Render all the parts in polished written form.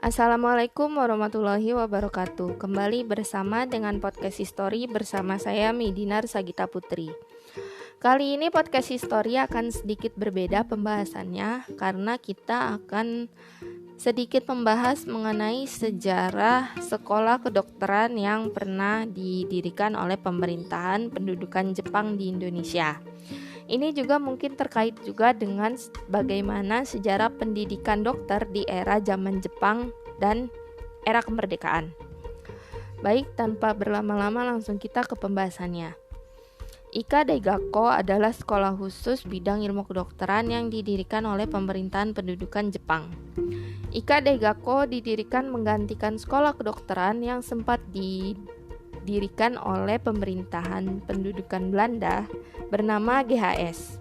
Assalamualaikum warahmatullahi wabarakatuh. Kembali bersama dengan podcast History bersama saya Midinar Sagita Putri. Kali ini podcast History akan sedikit berbeda pembahasannya karena kita akan sedikit membahas mengenai sejarah sekolah kedokteran yang pernah didirikan oleh pemerintahan pendudukan Jepang di Indonesia. Ini juga mungkin terkait juga dengan bagaimana sejarah pendidikan dokter di era zaman Jepang dan era kemerdekaan. Baik, tanpa berlama-lama langsung kita ke pembahasannya. Ika Daigaku adalah sekolah khusus bidang ilmu kedokteran yang didirikan oleh pemerintahan pendudukan Jepang. Ika Daigaku didirikan menggantikan sekolah kedokteran yang sempat didirikan oleh pemerintahan pendudukan Belanda bernama GHS.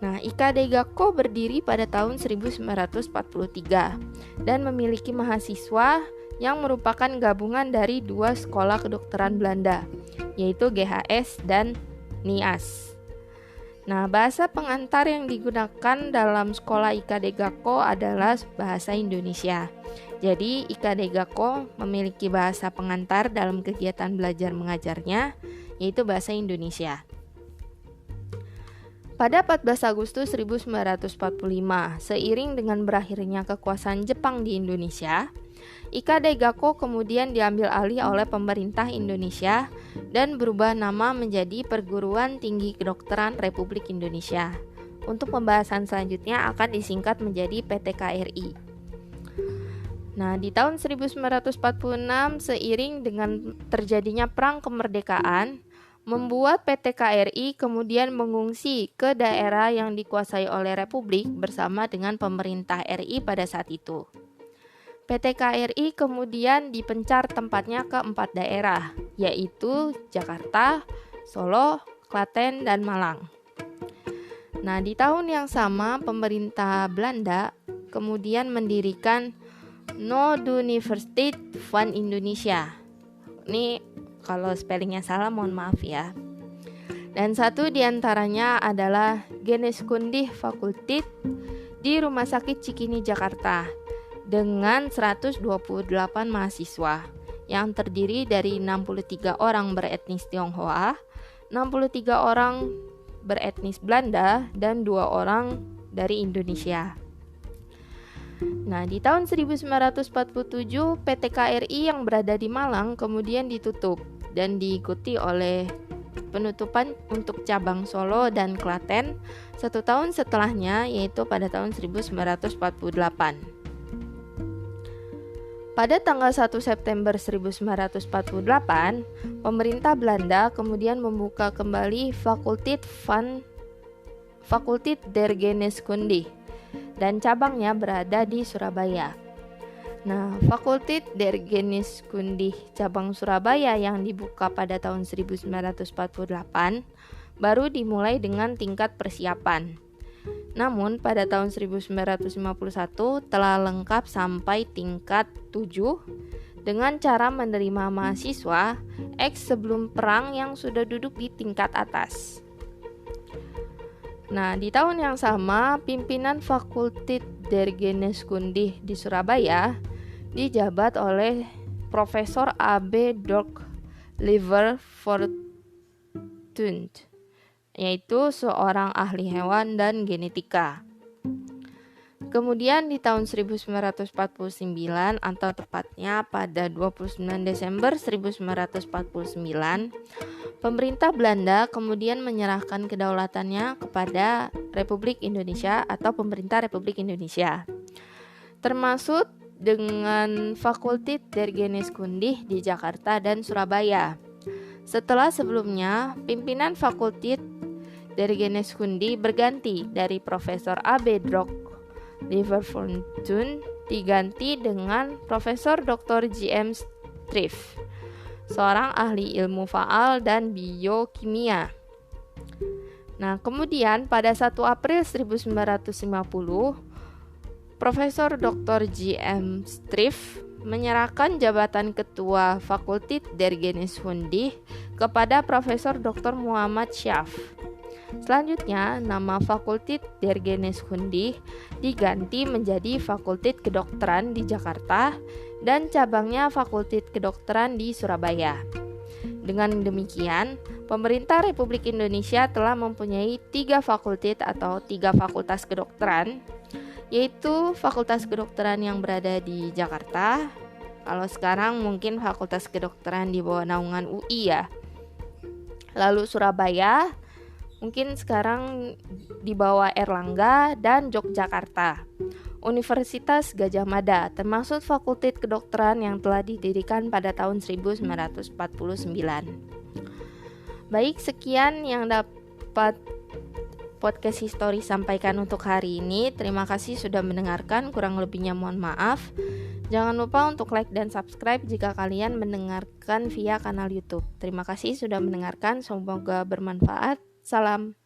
Nah, Ika Daigaku berdiri pada tahun 1943 dan memiliki mahasiswa yang merupakan gabungan dari dua sekolah kedokteran Belanda, yaitu GHS dan NIAS. Nah, bahasa pengantar yang digunakan dalam sekolah Ika Daigaku adalah bahasa Indonesia. Jadi, Ika Daigaku memiliki bahasa pengantar dalam kegiatan belajar mengajarnya, yaitu bahasa Indonesia. Pada 14 Agustus 1945, seiring dengan berakhirnya kekuasaan Jepang di Indonesia, Ika Daigaku kemudian diambil alih oleh pemerintah Indonesia dan berubah nama menjadi Perguruan Tinggi Kedokteran Republik Indonesia. Untuk pembahasan selanjutnya akan disingkat menjadi PTKRI. Nah, di tahun 1946, seiring dengan terjadinya Perang Kemerdekaan, membuat PTKRI kemudian mengungsi ke daerah yang dikuasai oleh Republik bersama dengan pemerintah RI pada saat itu. PTKRI kemudian dipencar tempatnya ke 4 daerah, yaitu Jakarta, Solo, Klaten, dan Malang. Nah, di tahun yang sama pemerintah Belanda kemudian mendirikan Noord-Universiteit van Indonesia. Ini kalau spellingnya salah mohon maaf ya. Dan satu diantaranya adalah Geneeskunde Fakulteit di Rumah Sakit Cikini Jakarta dengan 128 mahasiswa yang terdiri dari 63 orang beretnis Tionghoa, 63 orang beretnis Belanda, dan 2 orang dari Indonesia. Nah, di tahun 1947 PTKRI yang berada di Malang kemudian ditutup dan diikuti oleh penutupan untuk cabang Solo dan Klaten 1 tahun setelahnya, yaitu pada tahun 1948. Pada tanggal 1 September 1948, pemerintah Belanda kemudian membuka kembali Fakulteit der Geneeskunde dan cabangnya berada di Surabaya. Nah, Fakulteit der Geneeskunde cabang Surabaya yang dibuka pada tahun 1948 baru dimulai dengan tingkat persiapan. Namun pada tahun 1951 telah lengkap sampai tingkat 7 dengan cara menerima mahasiswa sebelum perang yang sudah duduk di tingkat atas. Nah, di tahun yang sama, pimpinan Fakulteit der Geneeskunde di Surabaya dijabat oleh Profesor A.B. Dok Liver Fortuyn, yaitu seorang ahli hewan dan genetika. Kemudian di tahun 1949 atau tepatnya pada 29 Desember 1949, pemerintah Belanda kemudian menyerahkan kedaulatannya kepada Republik Indonesia atau Pemerintah Republik Indonesia, termasuk dengan Fakulteit der Geneeskunde di Jakarta dan Surabaya. Setelah sebelumnya, pimpinan Fakulteit der Geneeskunde berganti dari Profesor A.B. Dok Liver Fortuyn diganti dengan Profesor Dr. J.M. Strief, seorang ahli ilmu faal dan biokimia. Nah, kemudian pada 1 April 1950, Profesor Dr. J.M. Strief menyerahkan jabatan Ketua Fakulteit der Geneeskunde kepada Profesor Dr. Muhammad Syaf. Selanjutnya, nama Fakultät der Geneeskunde diganti menjadi Fakultas Kedokteran di Jakarta dan cabangnya Fakultas Kedokteran di Surabaya. Dengan demikian, pemerintah Republik Indonesia telah mempunyai 3 fakultas atau 3 fakultas kedokteran, yaitu Fakultas Kedokteran yang berada di Jakarta. Kalau sekarang mungkin Fakultas Kedokteran di bawah naungan UI ya. Lalu Surabaya, mungkin sekarang di bawah Erlangga, dan Yogyakarta. Universitas Gadjah Mada, termasuk Fakultas Kedokteran yang telah didirikan pada tahun 1949. Baik, sekian yang dapat podcast History sampaikan untuk hari ini. Terima kasih sudah mendengarkan, kurang lebihnya mohon maaf. Jangan lupa untuk like dan subscribe jika kalian mendengarkan via kanal YouTube. Terima kasih sudah mendengarkan, semoga bermanfaat. Salam.